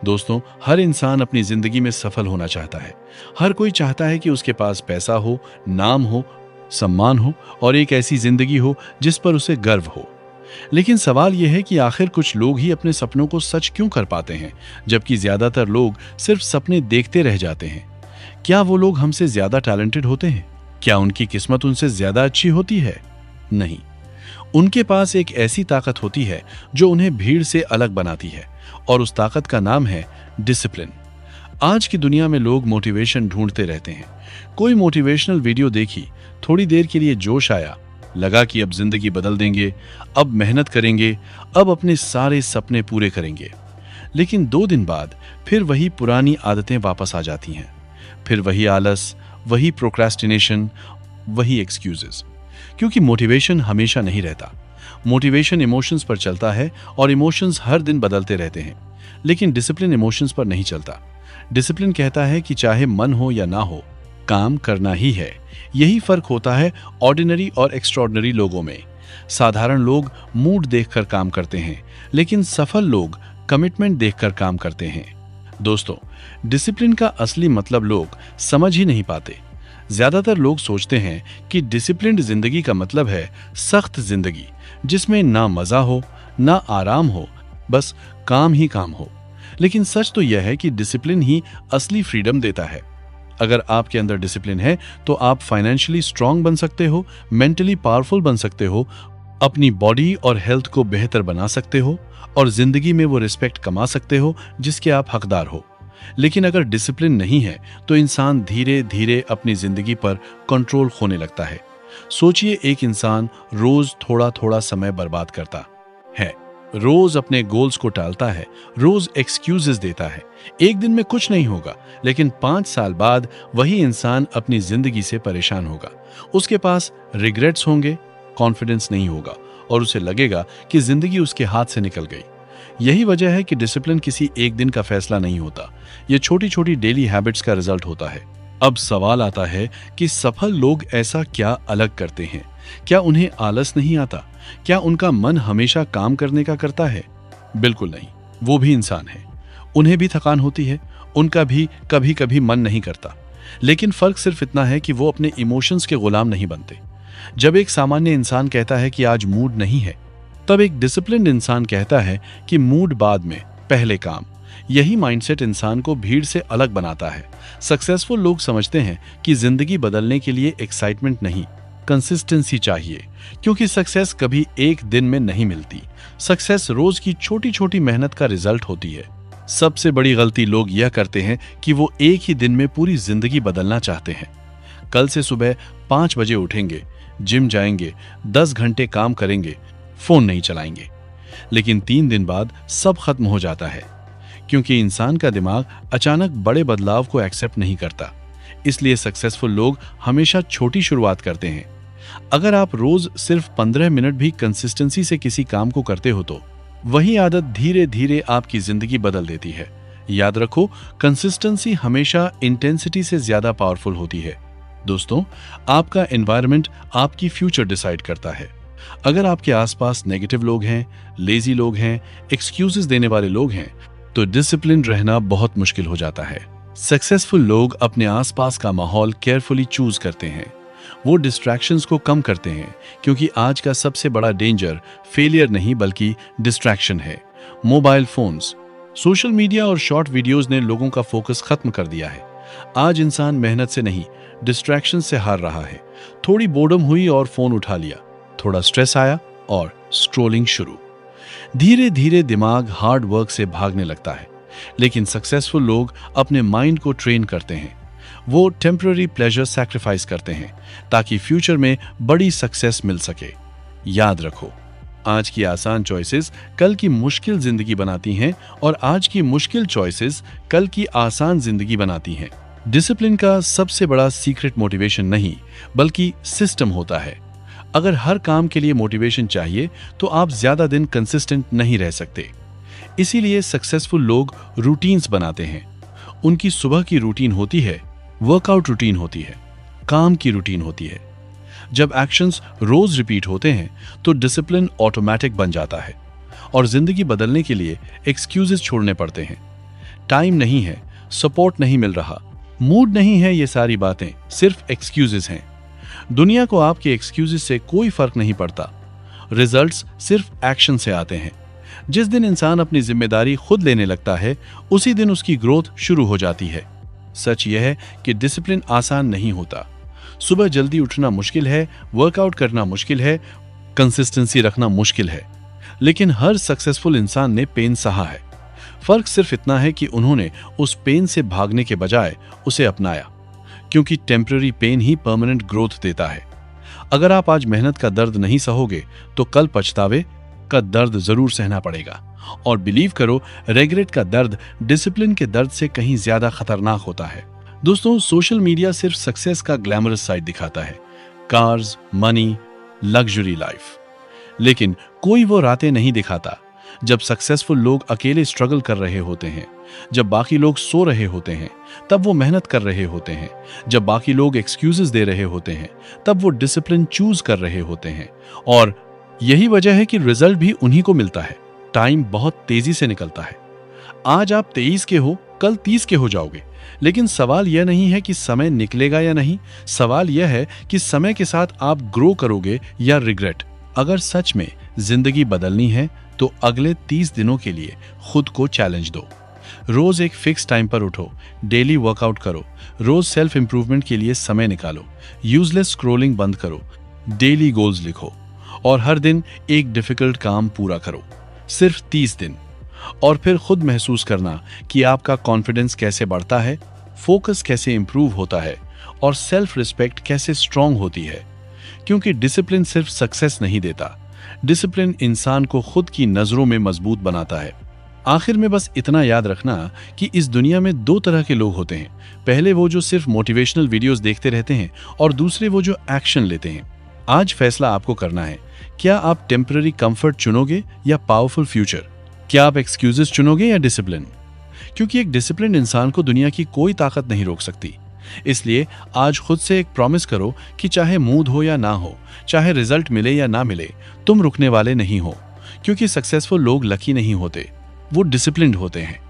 दोस्तों, हर इंसान अपनी जिंदगी में सफल होना चाहता है। हर कोई चाहता है कि उसके पास पैसा हो, नाम हो, सम्मान हो और एक ऐसी जिंदगी हो जिस पर उसे गर्व हो। लेकिन सवाल यह है कि आखिर कुछ लोग ही अपने सपनों को सच क्यों कर पाते हैं, जबकि ज्यादातर लोग सिर्फ सपने देखते रह जाते हैं। क्या वो लोग हमसे ज्यादा टैलेंटेड होते हैं? क्या उनकी किस्मत उनसे ज्यादा अच्छी होती है? नहीं। उनके पास एक ऐसी ताकत होती है जो उन्हें भीड़ से अलग बनाती है, और उस ताकत का नाम है डिसिप्लिन। आज की दुनिया में लोग मोटिवेशन ढूंढते रहते हैं। कोई मोटिवेशनल वीडियो देखी, थोड़ी देर के लिए जोश आया, लगा कि अब जिंदगी बदल देंगे, अब मेहनत करेंगे, अब अपने सारे सपने पूरे करेंगे। लेकिन 2 दिन बाद फिर वही पुरानी आदतें वापस आ जाती हैं। फिर वही आलस, वही प्रोक्रेस्टिनेशन, वही एक्सक्यूजेस। क्योंकि मोटिवेशन हमेशा नहीं रहता। मोटिवेशन इमोशंस पर चलता है और इमोशंस हर दिन बदलते रहते हैं। लेकिन डिसिप्लिन इमोशंस पर नहीं चलता। डिसिप्लिन कहता है कि चाहे मन हो या ना हो, काम करना ही है। यही फर्क होता है ऑर्डिनरी और एक्स्ट्रॉर्डिनरी लोगों में। साधारण लोग मूड देखकर काम करते हैं, लेकिन सफल लोग कमिटमेंट देखकर काम करते हैं। दोस्तों, डिसिप्लिन का असली मतलब लोग समझ ही नहीं पाते। ज्यादातर लोग सोचते हैं कि डिसिप्लिन्ड जिंदगी का मतलब है सख्त जिंदगी, जिसमें ना मजा हो, ना आराम हो, बस काम ही काम हो। लेकिन सच तो यह है कि डिसिप्लिन ही असली फ्रीडम देता है। अगर आपके अंदर डिसिप्लिन है तो आप फाइनेंशियली स्ट्रांग बन सकते हो, मेंटली पावरफुल बन सकते हो, अपनी बॉडी और हेल्थ को बेहतर बना सकते हो और जिंदगी में वो रिस्पेक्ट कमा सकते हो जिसके आप हकदार हो। लेकिन अगर डिसिप्लिन नहीं है तो इंसान धीरे धीरे अपनी जिंदगी पर कंट्रोल खोने लगता है। सोचिए, एक इंसान रोज थोड़ा थोड़ा समय बर्बाद करता है, रोज अपने गोल्स को टालता है, रोज एक्सक्यूजेस देता है। एक दिन में कुछ नहीं होगा, लेकिन 5 साल बाद वही इंसान अपनी जिंदगी से परेशान होगा। उसके पास रिग्रेट्स होंगे, कॉन्फिडेंस नहीं होगा और उसे लगेगा कि जिंदगी उसके हाथ से निकल गई। यही वजह है कि डिसिप्लिन किसी एक दिन का फैसला नहीं होता। ये छोटी छोटी डेली हैबिट्स का रिजल्ट होता है। अब सवाल आता है कि सफल लोग ऐसा क्या अलग करते हैं? क्या उन्हें आलस नहीं आता? क्या उनका मन हमेशा काम करने का करता है? बिल्कुल नहीं। वो भी इंसान है, उन्हें भी थकान होती है, उनका भी कभी कभी मन नहीं करता। लेकिन फर्क सिर्फ इतना है कि वो अपने इमोशंस के गुलाम नहीं बनते। जब एक सामान्य इंसान कहता है कि आज मूड नहीं है, तब एक डिसिप्लिन्ड इंसान कहता है कि मूड बाद में, पहले काम। यही माइंडसेट इंसान को भीड़ से अलग बनाता है। सक्सेसफुल लोग समझते हैं कि जिंदगी बदलने के लिए एक्साइटमेंट नहीं, कंसिस्टेंसी चाहिए, क्योंकि सक्सेस कभी एक दिन में नहीं मिलती। सक्सेस रोज की छोटी छोटी मेहनत का रिजल्ट होती है। सबसे बड़ी गलती लोग यह करते हैं कि वो एक ही दिन में पूरी जिंदगी बदलना चाहते हैं। कल से सुबह 5 बजे उठेंगे, जिम जाएंगे, 10 घंटे काम करेंगे, फोन नहीं चलाएंगे। लेकिन 3 दिन बाद सब खत्म हो जाता है, क्योंकि इंसान का दिमाग अचानक बड़े बदलाव को एक्सेप्ट नहीं करता। इसलिए सक्सेसफुल लोग हमेशा छोटी शुरुआत करते हैं। अगर आप रोज सिर्फ 15 मिनट भी कंसिस्टेंसी से किसी काम को करते हो तो वही आदत धीरे धीरे आपकी जिंदगी बदल देती है। याद रखो, कंसिस्टेंसी हमेशा इंटेंसिटी से ज्यादा पावरफुल होती है। दोस्तों, आपका एनवायरनमेंट आपकी फ्यूचर डिसाइड करता है। अगर आपके आसपास नेगेटिव लोग हैं, लेजी लोग हैं, एक्सक्यूजेस देने वाले लोग हैं, तो डिसिप्लिन रहना बहुत मुश्किल हो जाता है। सक्सेसफुल लोग अपने आसपास का माहौल केयरफुली चूज करते हैं। वो डिस्ट्रैक्शंस को कम करते हैं, क्योंकि आज का सबसे बड़ा डेंजर फेलियर नहीं बल्कि डिस्ट्रैक्शन है। मोबाइल फोन्स, सोशल मीडिया और शॉर्ट वीडियोस ने लोगों का फोकस खत्म कर दिया है। आज इंसान मेहनत से नहीं, डिस्ट्रैक्शन से हार रहा है। थोड़ी बोर्डम हुई और फोन उठा लिया, थोड़ा स्ट्रेस आया और स्क्रोलिंग शुरू। धीरे धीरे दिमाग हार्ड वर्क से भागने लगता है। लेकिन सक्सेसफुल लोग अपने माइंड को ट्रेन करते हैं। वो टेम्पररी प्लेजर सैक्रिफाइस करते हैं ताकि फ्यूचर में बड़ी सक्सेस मिल सके। याद रखो, आज की आसान चॉइसेस कल की मुश्किल जिंदगी बनाती हैं और आज की मुश्किल चॉइसेस कल की आसान जिंदगी बनाती हैं। डिसिप्लिन का सबसे बड़ा सीक्रेट मोटिवेशन नहीं बल्कि सिस्टम होता है। अगर हर काम के लिए मोटिवेशन चाहिए तो आप ज्यादा दिन कंसिस्टेंट नहीं रह सकते। इसीलिए सक्सेसफुल लोग रूटीन्स बनाते हैं। उनकी सुबह की रूटीन होती है, वर्कआउट रूटीन होती है, काम की रूटीन होती है। जब एक्शंस रोज रिपीट होते हैं तो डिसिप्लिन ऑटोमेटिक बन जाता है और जिंदगी बदलने के लिए एक्सक्यूजेस छोड़ने पड़ते हैं। टाइम नहीं है, सपोर्ट नहीं मिल रहा, मूड नहीं है, ये सारी बातें सिर्फ एक्सक्यूजेस हैं। दुनिया को आपके एक्सक्यूजेस से कोई फर्क नहीं पड़ता। रिजल्ट्स सिर्फ एक्शन से आते हैं। जिस दिन इंसान अपनी जिम्मेदारी खुद लेने लगता है, उसी दिन उसकी ग्रोथ शुरू हो जाती है। सच यह है कि डिसिप्लिन आसान नहीं होता। सुबह जल्दी उठना मुश्किल है, वर्कआउट करना मुश्किल है, कंसिस्टेंसी रखना मुश्किल है, लेकिन हर सक्सेसफुल इंसान ने पेन सहा है। फर्क सिर्फ इतना है कि उन्होंने उस पेन से भागने के बजाय उसे अपनाया, क्योंकि टेम्पररी पेन ही परमानेंट ग्रोथ देता है। अगर आप आज मेहनत का दर्द नहीं सहोगे तो कल पछतावे का दर्द जरूर सहना पड़ेगा। और बिलीव करो, रेग्रेट का दर्द डिसिप्लिन के दर्द से कहीं ज्यादा खतरनाक होता है। दोस्तों, सोशल मीडिया सिर्फ सक्सेस का ग्लैमरस साइड दिखाता है, कार्स, मनी, लग्जरी लाइफ, लेकिन कोई वो रातें नहीं दिखाता जब सक्सेसफुल लोग अकेले स्ट्रगल कर रहे होते हैं, जब बाकी लोग सो रहे होते हैं तब वो मेहनत कर रहे होते हैं, जब बाकी लोग एक्सक्यूजेस दे रहे होते हैं तब वो डिसिप्लिन चूज कर रहे होते हैं। और यही वजह है कि रिजल्ट भी उन्हीं को मिलता है। टाइम बहुत तेजी से निकलता है। आज आप 23 के हो, कल 30 के हो जाओगे, लेकिन सवाल यह नहीं है कि समय निकलेगा या नहीं, सवाल यह है कि समय के साथ आप ग्रो करोगे या रिग्रेट। अगर सच में जिंदगी बदलनी है तो अगले 30 दिनों के लिए खुद को चैलेंज दो। रोज एक फिक्स टाइम पर उठो, डेली वर्कआउट करो, रोज सेल्फ इंप्रूवमेंट के लिए समय निकालो, यूजलेस स्क्रॉलिंग बंद करो, डेली गोल्स लिखो और हर दिन एक डिफिकल्ट काम पूरा करो। सिर्फ 30 दिन। और फिर खुद महसूस करना कि आपका कॉन्फिडेंस कैसे बढ़ता है, फोकस कैसे इंप्रूव होता है और सेल्फ रिस्पेक्ट कैसे स्ट्रांग होती है। क्योंकि डिसिप्लिन सिर्फ सक्सेस नहीं देता, डिसिप्लिन इंसान को खुद की नजरों में मजबूत बनाता है। आखिर में बस इतना याद रखना कि इस दुनिया में दो तरह के लोग होते हैं। पहले वो जो सिर्फ मोटिवेशनल वीडियोस देखते रहते हैं और दूसरे वो जो एक्शन लेते हैं। आज फैसला आपको करना है, क्या आप टेम्पररी कंफर्ट चुनोगे या पावरफुल फ्यूचर? क्या आप एक्सक्यूजेस चुनोगे या डिसिप्लिन? क्योंकि एक डिसिप्लिन इंसान को दुनिया की कोई ताकत नहीं रोक सकती। इसलिए आज खुद से एक प्रॉमिस करो कि चाहे मूड हो या ना हो, चाहे रिजल्ट मिले या ना मिले, तुम रुकने वाले नहीं हो। क्योंकि सक्सेसफुल लोग लकी नहीं होते, वो डिसिप्लिन्ड होते हैं।